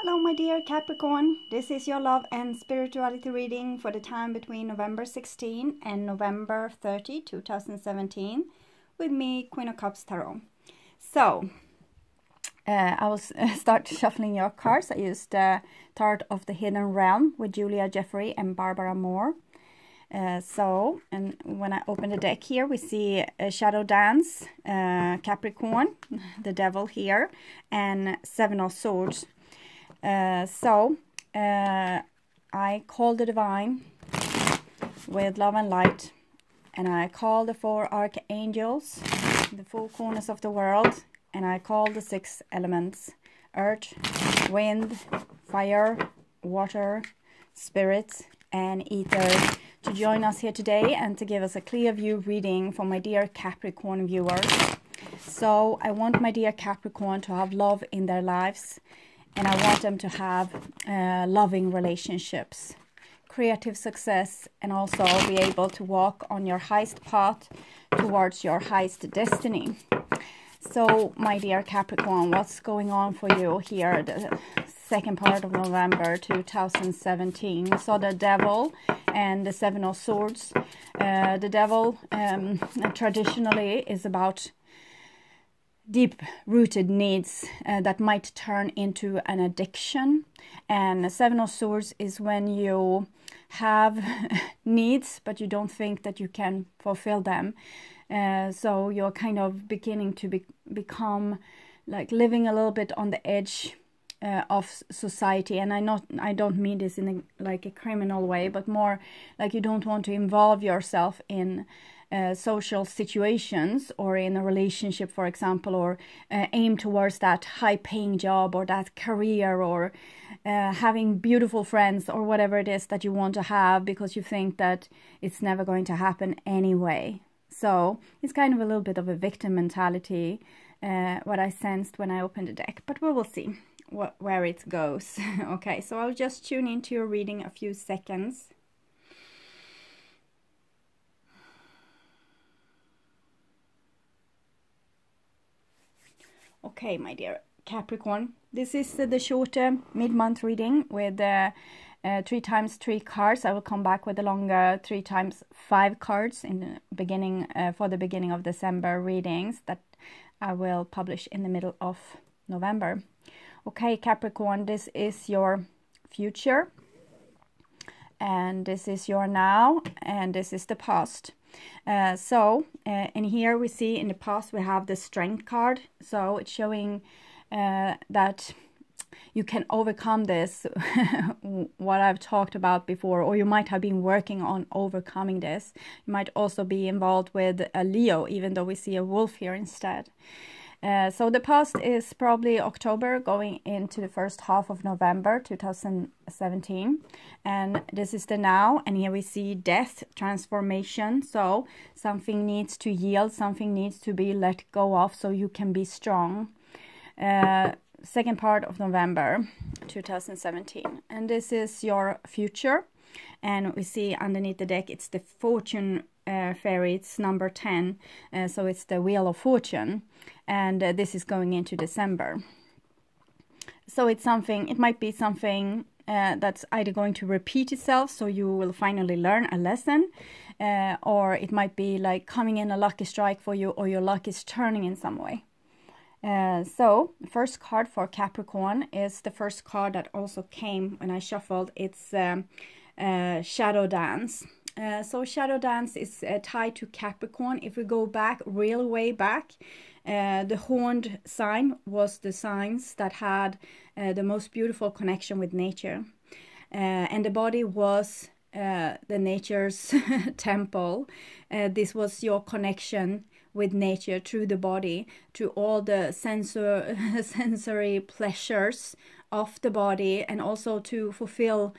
Hello my dear Capricorn, this is your love and spirituality reading for the time between November 16 and November 30, 2017 with me, Queen of Cups Tarot. So, I will start shuffling your cards. I used the Tarot of the Hidden Realm with Julia Jeffrey and Barbara Moore. And when I open the deck here, we see a Shadow Dance, Capricorn, the Devil here, and Seven of Swords. I call the Divine with love and light, and I call the four archangels, the four corners of the world, and I call the six elements: earth, wind, fire, water, spirit, and ether, to join us here today and to give us a clear view reading for my dear Capricorn viewers. So I want my dear Capricorn to have love in their lives, and I want them to have loving relationships, creative success, and also be able to walk on your highest path towards your highest destiny. So, my dear Capricorn, what's going on for you here, the second part of November 2017? We saw the Devil and the Seven of Swords. The Devil traditionally is about deep-rooted needs that might turn into an addiction, and the Seven of Swords is when you have needs but you don't think that you can fulfill them, so you're kind of beginning to become like living a little bit on the edge of society. And I don't mean this in like a criminal way, but more like you don't want to involve yourself in social situations or in a relationship, for example, or aim towards that high-paying job or that career, or having beautiful friends or whatever it is that you want to have, because you think that it's never going to happen anyway. So it's kind of a little bit of a victim mentality, what I sensed when I opened the deck, but we will see where it goes. Okay, so I'll just tune into your reading a few seconds. Okay, my dear Capricorn, this is the shorter mid-month reading with 3x3 cards. I will come back with the longer 3x5 cards in the beginning for the beginning of December readings that I will publish in the middle of November. Okay, Capricorn, this is your future, and this is your now, and this is the past. In here we see in the past we have the Strength card, so it's showing that you can overcome this, what I've talked about before, or you might have been working on overcoming this. You might also be involved with a Leo, even though we see a wolf here instead. So the past is probably October going into the first half of November 2017, and this is the now, and here we see death, transformation. So something needs to yield, something needs to be let go of so you can be strong. Second part of November 2017, and this is your future, and we see underneath the deck it's the Fortune fairy. It's number 10, so it's the Wheel of Fortune, and this is going into December. So it's something, it might be something that's either going to repeat itself, so you will finally learn a lesson, or it might be like coming in a lucky strike for you, or your luck is turning in some way. So the first card for Capricorn is the first card that also came when I shuffled. It's Shadow Dance. So Shadow Dance is tied to Capricorn. If we go back, real way back, the horned sign was the signs that had the most beautiful connection with nature. And the body was the nature's temple. This was your connection with nature through the body, to all the sensory pleasures of the body, and also to fulfill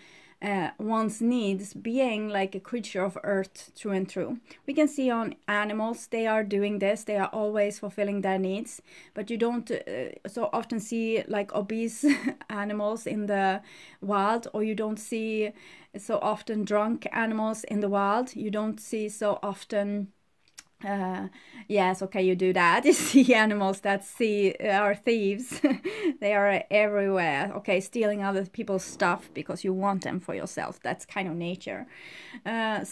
one's needs, being like a creature of earth through and through. We can see on animals, they are doing this, they are always fulfilling their needs, but you don't so often see like obese animals in the wild, or you don't see so often drunk animals in the wild. You don't see so often Yes, okay, you do that. You see animals that see are thieves. They are everywhere. Okay, stealing other people's stuff because you want them for yourself. That's kind of nature. The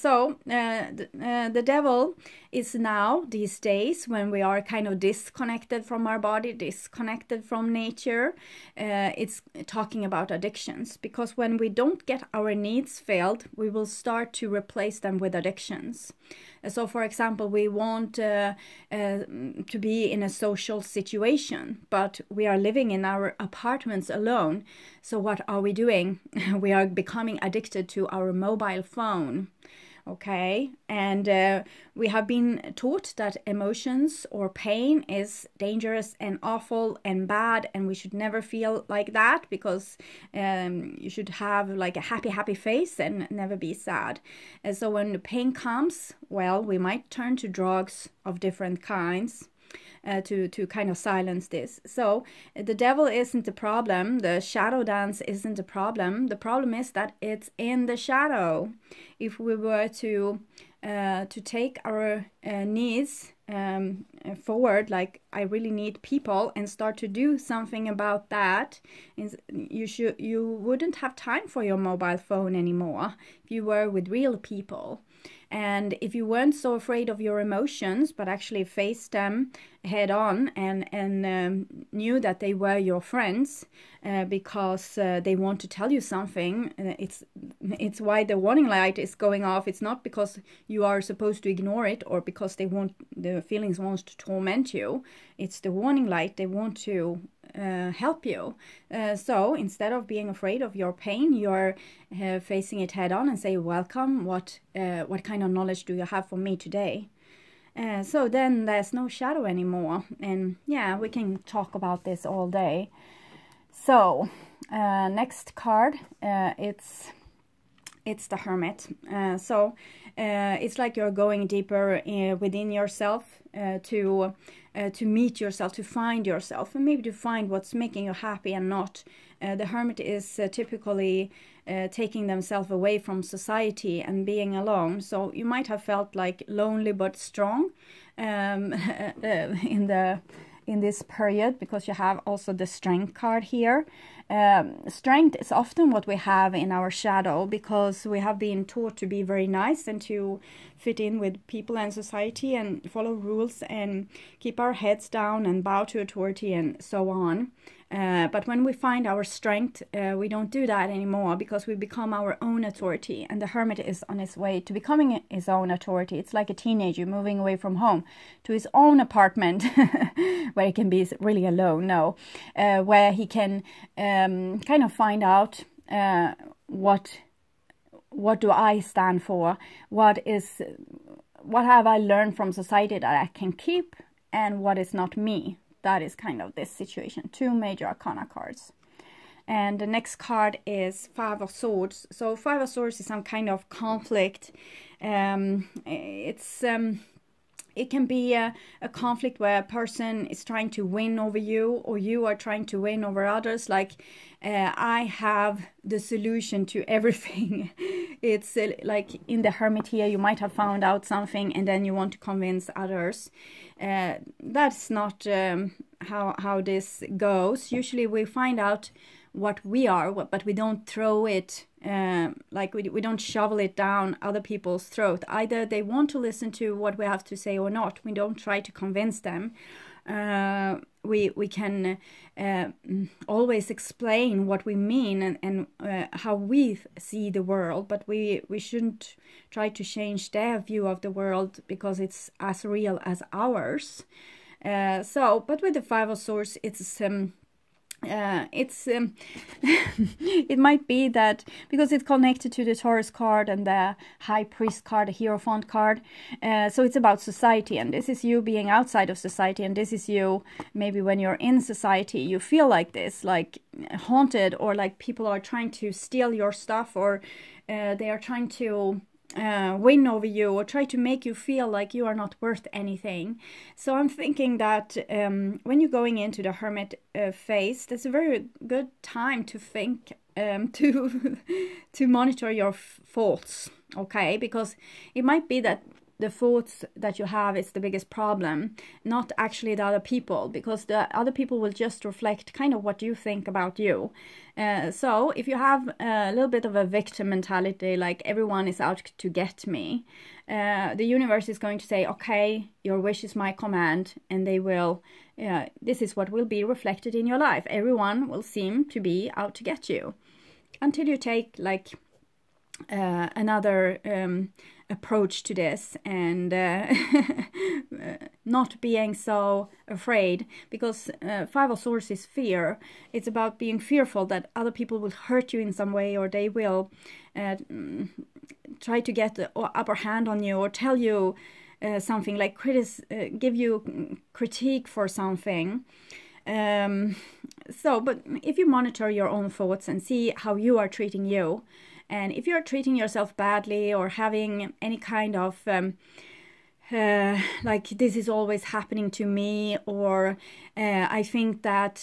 devil is now, these days, when we are kind of disconnected from our body, disconnected from nature, it's talking about addictions. Because when we don't get our needs filled, we will start to replace them with addictions. So, for example, we want to be in a social situation, but we are living in our apartments alone. So what are we doing? We are becoming addicted to our mobile phone. Okay, and we have been taught that emotions or pain is dangerous and awful and bad, and we should never feel like that, because you should have like a happy face and never be sad. And so when the pain comes, well, we might turn to drugs of different kinds. To kind of silence this. So the devil isn't the problem. The shadow dance isn't the problem. The problem is that it's in the shadow. If we were to take our needs forward, like I really need people, and start to do something about that, you wouldn't have time for your mobile phone anymore if you were with real people. And if you weren't so afraid of your emotions, but actually faced them head on and knew that they were your friends because they want to tell you something, it's why the warning light is going off. It's not because you are supposed to ignore it or because the feelings want to torment you. It's the warning light. They want to help you. So instead of being afraid of your pain, you're facing it head on and say, welcome, what kind of knowledge do you have for me today? So then there's no shadow anymore. And yeah, we can talk about this all day. So next card, it's the Hermit. So it's like you're going deeper within yourself to meet yourself, to find yourself, and maybe to find what's making you happy and not. The Hermit is typically taking themselves away from society and being alone. So you might have felt like lonely but strong in this period, because you have also the Strength card here. Strength is often what we have in our shadow, because we have been taught to be very nice and to fit in with people and society and follow rules and keep our heads down and bow to authority and so on. But when we find our strength, we don't do that anymore, because we become our own authority. And the Hermit is on his way to becoming his own authority. It's like a teenager moving away from home to his own apartment where he can be really alone, where he can kind of find out what do I stand for, what have I learned from society that I can keep, and what is not me. That is kind of this situation. 2 major arcana cards. And the next card is 5 of Swords. So 5 of Swords is some kind of conflict. It can be a conflict where a person is trying to win over you, or you are trying to win over others. Like, I have the solution to everything. It's like in the Hermit here, you might have found out something and then you want to convince others. That's not how this goes. Usually we find out what we are, but we don't throw it, like we don't shovel it down other people's throat. Either they want to listen to what we have to say or not. We don't try to convince them. We can always explain what we mean and how we see the world, but we shouldn't try to change their view of the world because it's as real as ours. But with the 5 of Swords, it might be that because it's connected to the Taurus card and the High Priest card, the Hierophant card, so it's about society, and this is you being outside of society, and this is you maybe when you're in society you feel like this, like haunted, or like people are trying to steal your stuff, or they are trying to win over you, or try to make you feel like you are not worth anything. So I'm thinking that when you're going into the Hermit phase, that's a very good time to think, to monitor your thoughts, okay? Because it might be that the thoughts that you have is the biggest problem, not actually the other people, because the other people will just reflect kind of what you think about you. So if you have a little bit of a victim mentality, like everyone is out to get me, the universe is going to say, okay, your wish is my command, and they will, this is what will be reflected in your life. Everyone will seem to be out to get you, until you take like another approach to this, and not being so afraid, because Five of Swords is fear. It's about being fearful that other people will hurt you in some way, or they will try to get the upper hand on you, or tell you something, like give you critique for something. But if you monitor your own thoughts and see how you are treating you, and if you're treating yourself badly, or having any kind of like, this is always happening to me, or I think that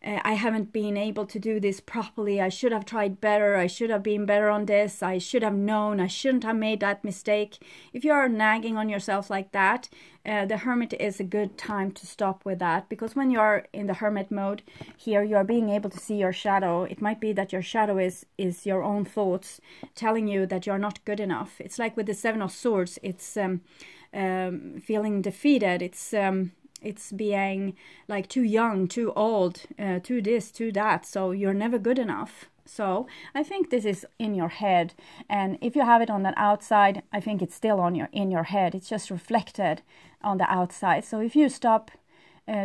I haven't been able to do this properly, I should have tried better, I should have been better on this, I should have known, I shouldn't have made that mistake. If you are nagging on yourself like that, the Hermit is a good time to stop with that, because when you are in the Hermit mode here, you are being able to see your shadow. It might be that your shadow is your own thoughts telling you that you're not good enough. It's like with the Seven of Swords, it's feeling defeated, it's being like too young, too old, too this, too that, so you're never good enough. So I think this is in your head, and if you have it on the outside, I think it's still in your head. It's just reflected on the outside. So if you stop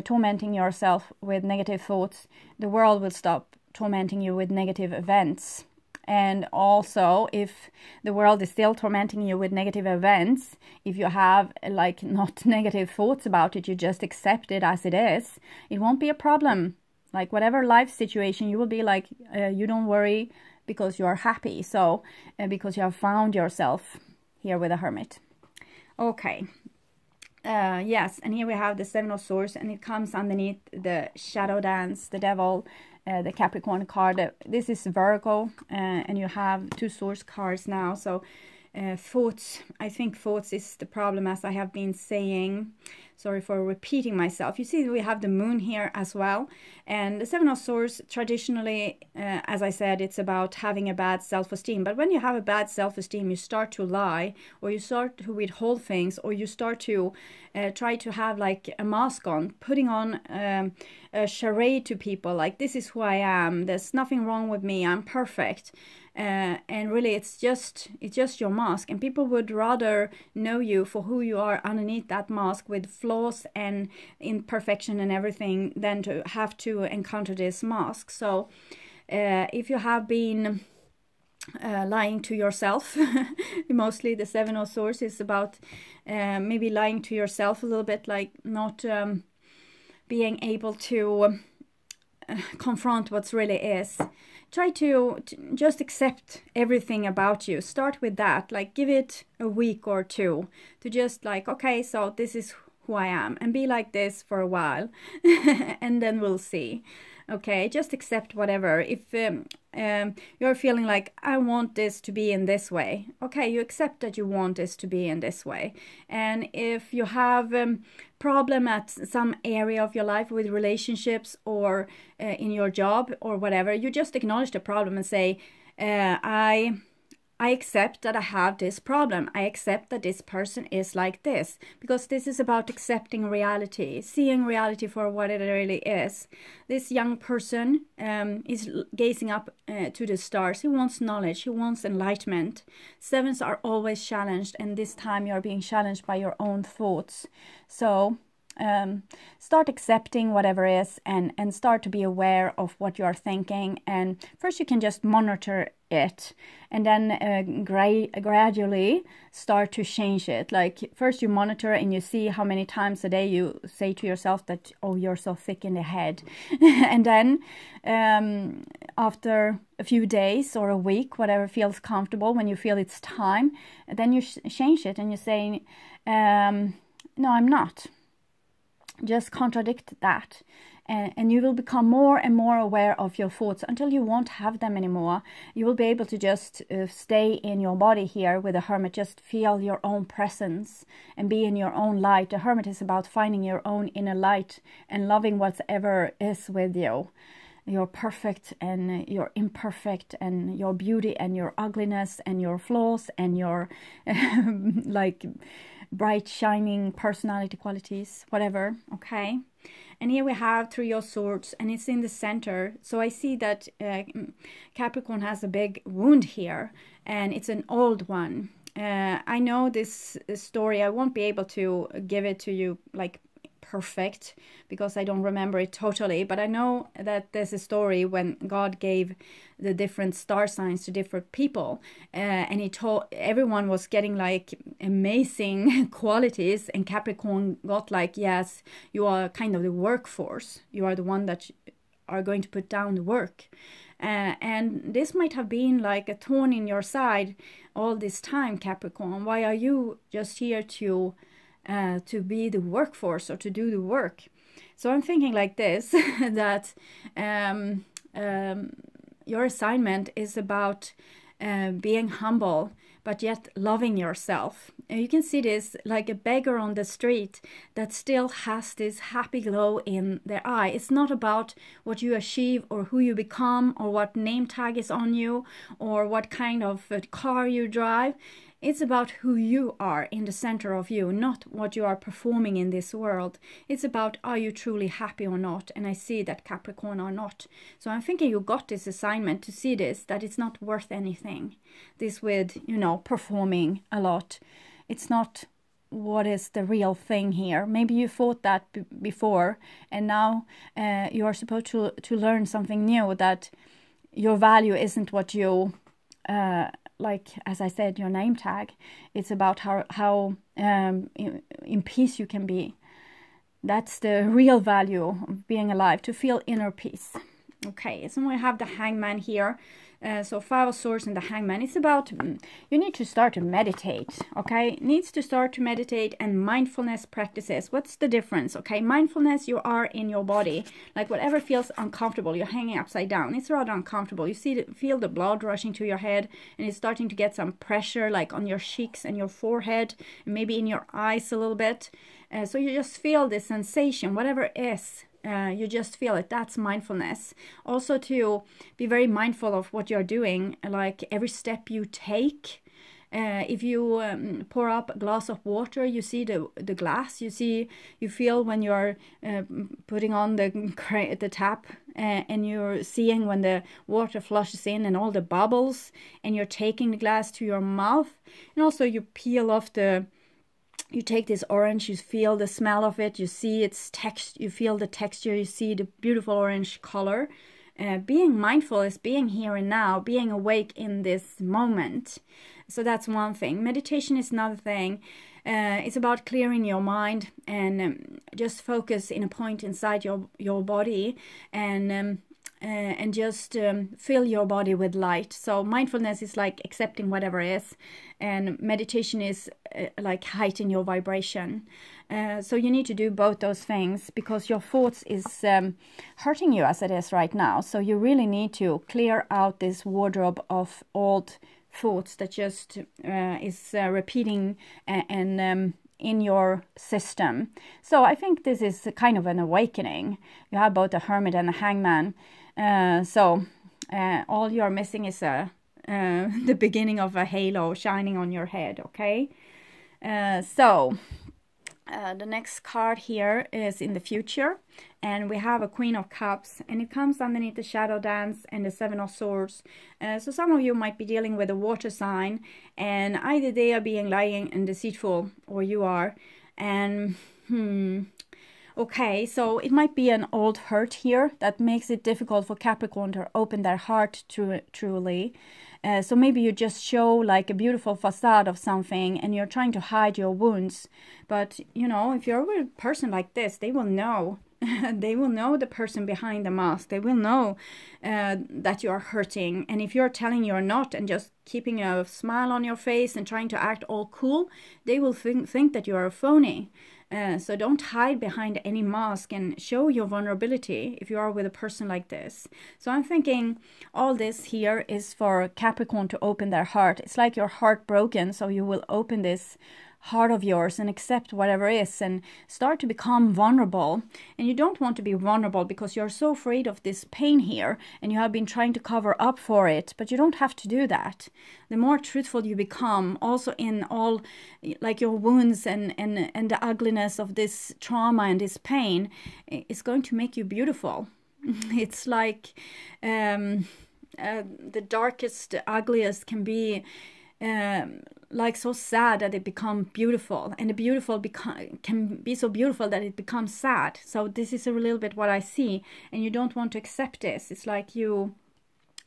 tormenting yourself with negative thoughts, the world will stop tormenting you with negative events. And also, if the world is still tormenting you with negative events, if you have like not negative thoughts about it, you just accept it as it is, it won't be a problem. Like whatever life situation, you will be like, you don't worry, because you are happy. So because you have found yourself here with a Hermit. Okay. Yes, and here we have the Seven of Swords, and it comes underneath the Shadow Dance, the Devil, the Capricorn card. This is Virgo, and you have two Swords cards now. So thoughts, I think thoughts is the problem, as I have been saying. Sorry for repeating myself. You see, we have the Moon here as well, and the Seven of Swords traditionally, as I said, it's about having a bad self-esteem. But when you have a bad self-esteem, you start to lie, or you start to withhold things, or you start to try to have like a mask on, putting on a charade to people, like, this is who I am, there's nothing wrong with me, I'm perfect. And really it's just your mask, and people would rather know you for who you are underneath that mask, with flaws and imperfection and everything, than to have to encounter this mask. So if you have been lying to yourself, mostly the Seven of Swords is about maybe lying to yourself a little bit, like not being able to confront what's really is. Try to just accept everything about you. Start with that, like give it a week or two to just like, okay, so this is who I am, and be like this for a while and then we'll see. Okay, just accept whatever. If you're feeling like, I want this to be in this way, okay, you accept that you want this to be in this way. And if you have problem at some area of your life with relationships, or in your job or whatever, you just acknowledge the problem and say, I accept that I have this problem. I accept that this person is like this, because this is about accepting reality, seeing reality for what it really is. This young person is gazing up to the stars. He wants knowledge. He wants enlightenment. Sevens are always challenged, and this time you're being challenged by your own thoughts. So start accepting whatever is, and start to be aware of what you are thinking. And first you can just monitor it, and then gradually start to change it. Like first you monitor and you see how many times a day you say to yourself that, oh, you're so thick in the head. And then after a few days or a week, whatever feels comfortable, when you feel it's time, then you change it and you say, no, I'm not. Just contradict that. and you will become more and more aware of your thoughts until you won't have them anymore. You will be able to just stay in your body here with a hermit, just feel your own presence and be in your own light. The hermit is about finding your own inner light and loving whatever is with you. You're perfect and you're imperfect, and your beauty and your ugliness and your flaws and your like bright shining personality qualities, whatever. Okay, and here we have Three of Swords, and it's in the center. So I see that Capricorn has a big wound here, and it's an old one. I know this story. I won't be able to give it to you like perfect because I don't remember it totally, but I know that there's a story when God gave the different star signs to different people, and he told everyone was getting like amazing qualities, and Capricorn got like, yes, you are kind of the workforce, you are the one that are going to put down the work. And this might have been like a thorn in your side all this time, Capricorn. Why are you just here to be the workforce or to do the work? So I'm thinking like this, that your assignment is about being humble, but yet loving yourself. And you can see this like a beggar on the street that still has this happy glow in their eye. It's not about what you achieve or who you become or what name tag is on you or what kind of car you drive. It's about who you are in the center of you, not what you are performing in this world. It's about, are you truly happy or not? And I see that Capricorn are not. So I'm thinking you got this assignment to see this, that it's not worth anything. This with, you know, performing a lot. It's not what is the real thing here. Maybe you thought that before, and now you are supposed to learn something new, that your value isn't what you... like, as I said, your name tag. It's about how in peace you can be. That's the real value of being alive, to feel inner peace. Okay, so we have the Hangman here. So Five of Swords and the Hangman. It's about, you need to start to meditate, okay? Needs to start to meditate, and mindfulness practices. What's the difference, okay? Mindfulness, you are in your body. Like whatever feels uncomfortable, you're hanging upside down. It's rather uncomfortable. You feel the blood rushing to your head, and it's starting to get some pressure like on your cheeks and your forehead, and maybe in your eyes a little bit. So you just feel this sensation, whatever it is. You just feel it. That's mindfulness. Also to be very mindful of what you're doing, like every step you take. If you pour up a glass of water, you see the glass. You feel when you're putting on the tap, and you're seeing when the water flushes in and all the bubbles, and you're taking the glass to your mouth. And also you peel off you take this orange, you feel the smell of it, you see its text, you feel the texture, you see the beautiful orange color. Being mindful is being here and now, being awake in this moment. So that's one thing. Meditation is another thing. It's about clearing your mind and just focus in a point inside your body, and just fill your body with light. So mindfulness is like accepting whatever is, and meditation is like heighten your vibration. So you need to do both those things, because your thoughts is hurting you as it is right now. So you really need to clear out this wardrobe of old thoughts that just is repeating and in your system. So I think this is kind of an awakening. You have both the Hermit and the Hangman. So all you're missing is the beginning of a halo shining on your head, okay? So the next card here is in the future, and we have a Queen of Cups, and it comes underneath the Shadow Dance and the Seven of Swords. So some of you might be dealing with a water sign, and either they are being lying and deceitful, or you are. And okay, so it might be an old hurt here that makes it difficult for Capricorn to open their heart truly. So maybe you just show like a beautiful facade of something, and you're trying to hide your wounds. But, you know, if you're with a person like this, they will know. They will know the person behind the mask. They will know that you are hurting. And if you're telling you're not and just keeping a smile on your face and trying to act all cool, they will think that you are a phony. So don't hide behind any mask and show your vulnerability if you are with a person like this. So I'm thinking all this here is for Capricorn to open their heart. It's like your heart broken, so you will open this heart of yours and accept whatever is and start to become vulnerable. And you don't want to be vulnerable because you're so afraid of this pain here and you have been trying to cover up for it, but you don't have to do that. The more truthful you become, also in all like your wounds and the ugliness of this trauma and this pain, is going to make you beautiful. It's like the darkest, ugliest can be like so sad that it becomes beautiful, and the beautiful can be so beautiful that it becomes sad. So this is a little bit what I see, and you don't want to accept this. It's like you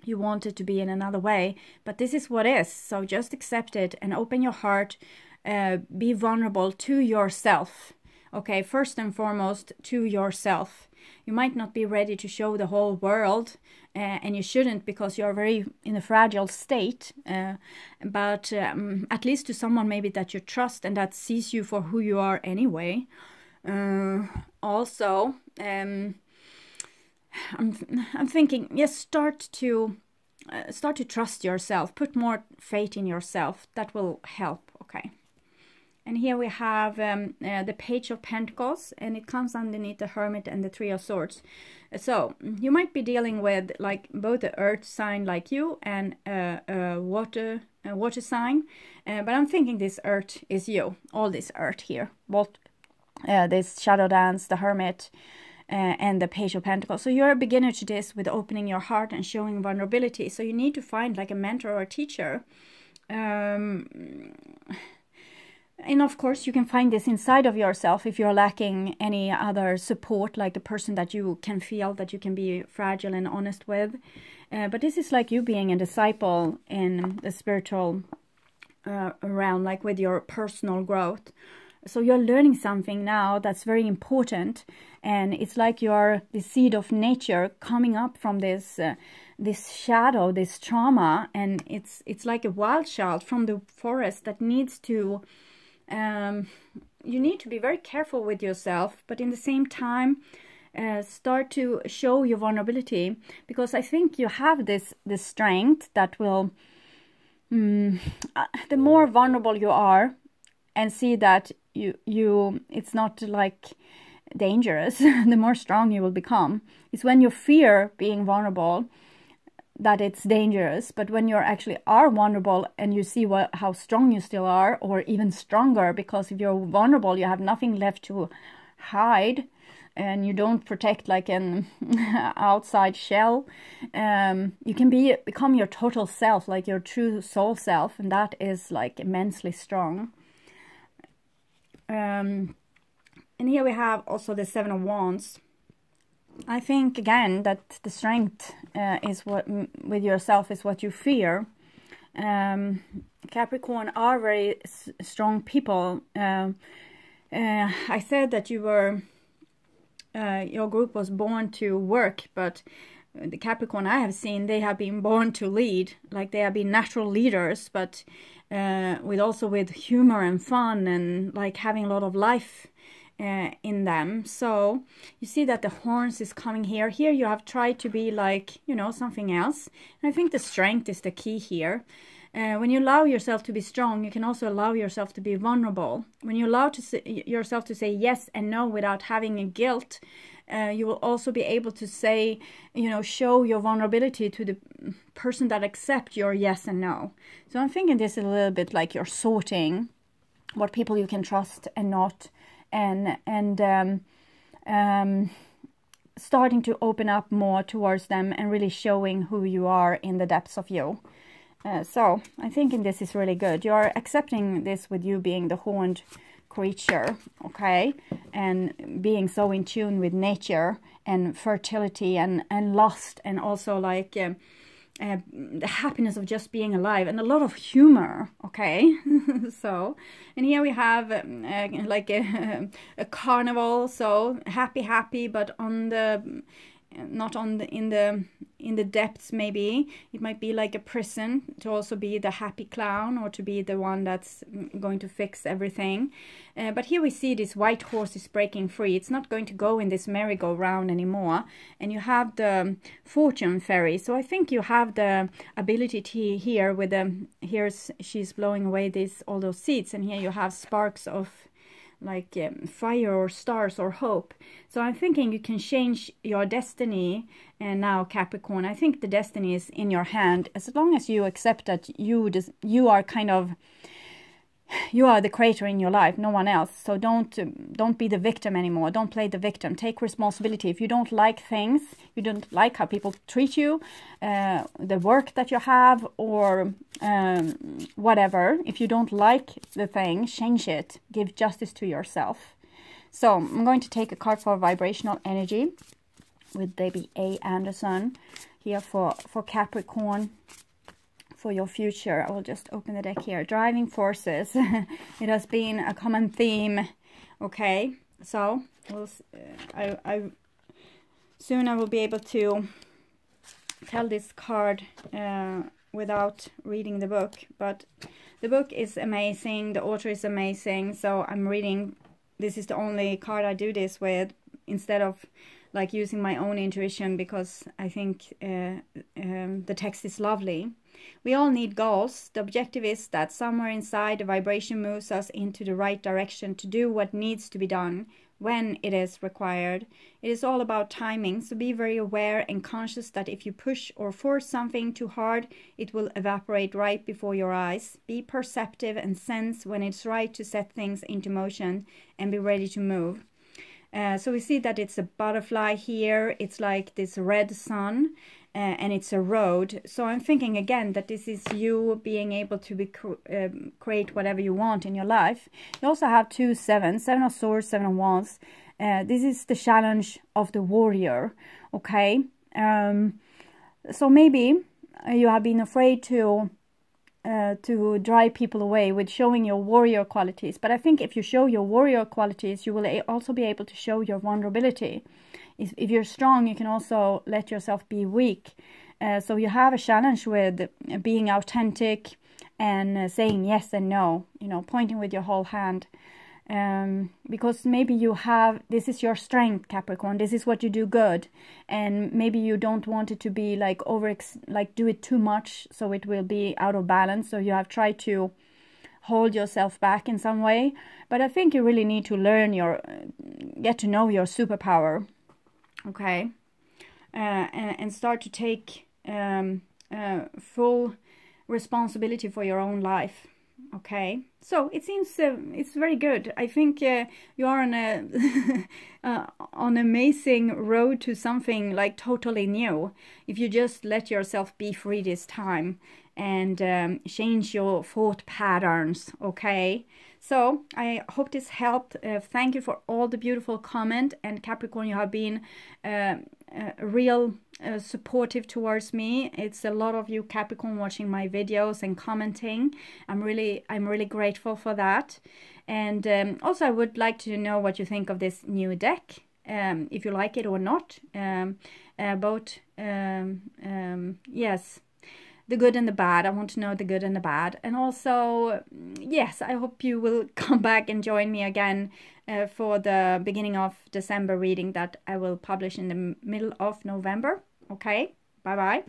want it to be in another way, but this is what is. So just accept it and open your heart, be vulnerable to yourself. Okay, first and foremost, to yourself. You might not be ready to show the whole world, and you shouldn't, because you're very in a fragile state, but at least to someone maybe that you trust and that sees you for who you are anyway. Also, I'm thinking, yes, start to trust yourself, put more faith in yourself. That will help. Okay. And here we have the Page of Pentacles, and it comes underneath the Hermit and the Three of Swords. So you might be dealing with like both the earth sign like you and a water sign, but I'm thinking this earth is you, all this earth here, both this Shadow Dance, the Hermit, and the Page of Pentacles. So you're a beginner to this with opening your heart and showing vulnerability. So you need to find like a mentor or a teacher. And of course, you can find this inside of yourself if you're lacking any other support, like the person that you can feel that you can be fragile and honest with. But this is like you being a disciple in the spiritual realm, like with your personal growth. So you're learning something now that's very important, and it's like you're the seed of nature coming up from this this shadow, this trauma, and it's like a wild child from the forest that needs to. You need to be very careful with yourself, but in the same time start to show your vulnerability, because I think you have this strength that will the more vulnerable you are and see that it's not like dangerous, the more strong you will become. It's when you fear being vulnerable that it's dangerous, but when you actually are vulnerable and you see how strong you still are, or even stronger, because if you're vulnerable you have nothing left to hide and you don't protect like an outside shell, you can become your total self, like your true soul self, and that is like immensely strong. And here we have also the Seven of Wands. I think again that the strength is what with yourself is what you fear. Capricorn are very strong people. I said that you were your group was born to work, but the Capricorn I have seen, they have been born to lead, like they have been natural leaders, but with humor and fun and like having a lot of life in them. So you see that the horns is coming here. Here you have tried to be like, you know, something else. And I think the strength is the key here. When you allow yourself to be strong, you can also allow yourself to be vulnerable. When you allow yourself to say yes and no without having a guilt, you will also be able to say, you know, show your vulnerability to the person that accepts your yes and no. So I'm thinking this is a little bit like you're sorting what people you can trust and not, and starting to open up more towards them and really showing who you are in the depths of you. So I think this is really good. You're accepting this with you being the horned creature, okay, and being so in tune with nature and fertility and lust, and also like the happiness of just being alive, and a lot of humor, okay. So, and here we have like a carnival, so happy, but on the not on the in in the depths. Maybe it might be like a prison, to also be the happy clown, or to be the one that's going to fix everything. But here we see this white horse is breaking free. It's not going to go in this merry-go-round anymore. And you have the fortune fairy. So I think you have the ability to here with the, here's, she's blowing away all those seeds, and here you have sparks of like fire or stars or hope. So I'm thinking you can change your destiny. And now, Capricorn, I think the destiny is in your hand, as long as you accept that you are kind of, you are the creator in your life, no one else. So don't be the victim anymore. Don't play the victim. Take responsibility. If you don't like things, you don't like how people treat you, the work that you have, or whatever. If you don't like the thing, change it. Give justice to yourself. So I'm going to take a card for vibrational energy with Debbie A. Anderson here for Capricorn. For your future. I will just open the deck here. Driving forces. It has been a common theme. Okay, so soon I will be able to tell this card without reading the book. But the book is amazing. The author is amazing. So I'm reading. This is the only card I do this with, instead of like using my own intuition, because I think the text is lovely. We all need goals. The objective is that somewhere inside, the vibration moves us into the right direction to do what needs to be done when it is required. It is all about timing, so be very aware and conscious that if you push or force something too hard, it will evaporate right before your eyes. Be perceptive and sense when it's right to set things into motion and be ready to move. So we see that it's a butterfly here. It's like this red sun. And it's a road. So I'm thinking again that this is you being able to create whatever you want in your life. You also have 2 7s, 7 of swords, 7 of wands. This is the challenge of the warrior. Okay. So maybe you have been afraid to drive people away with showing your warrior qualities. But I think if you show your warrior qualities, you will also be able to show your vulnerability. If you're strong, you can also let yourself be weak. So you have a challenge with being authentic and saying yes and no, you know, pointing with your whole hand. Because maybe you have, this is your strength, Capricorn, this is what you do good. And maybe you don't want it to be like do it too much, so it will be out of balance. So you have tried to hold yourself back in some way. But I think you really need to learn get to know your superpower. Okay, and start to take full responsibility for your own life. Okay, so it seems it's very good. I think you are on an amazing road to something like totally new. If you just let yourself be free this time and change your thought patterns. Okay. So I hope this helped. Thank you for all the beautiful comment, and Capricorn, you have been real supportive towards me. It's a lot of you Capricorn watching my videos and commenting. I'm really grateful for that. And also I would like to know what you think of this new deck, if you like it or not. Yes. The good and the bad. I want to know the good and the bad. And also, yes, I hope you will come back and join me again for the beginning of December reading that I will publish in the middle of November. Okay, bye-bye.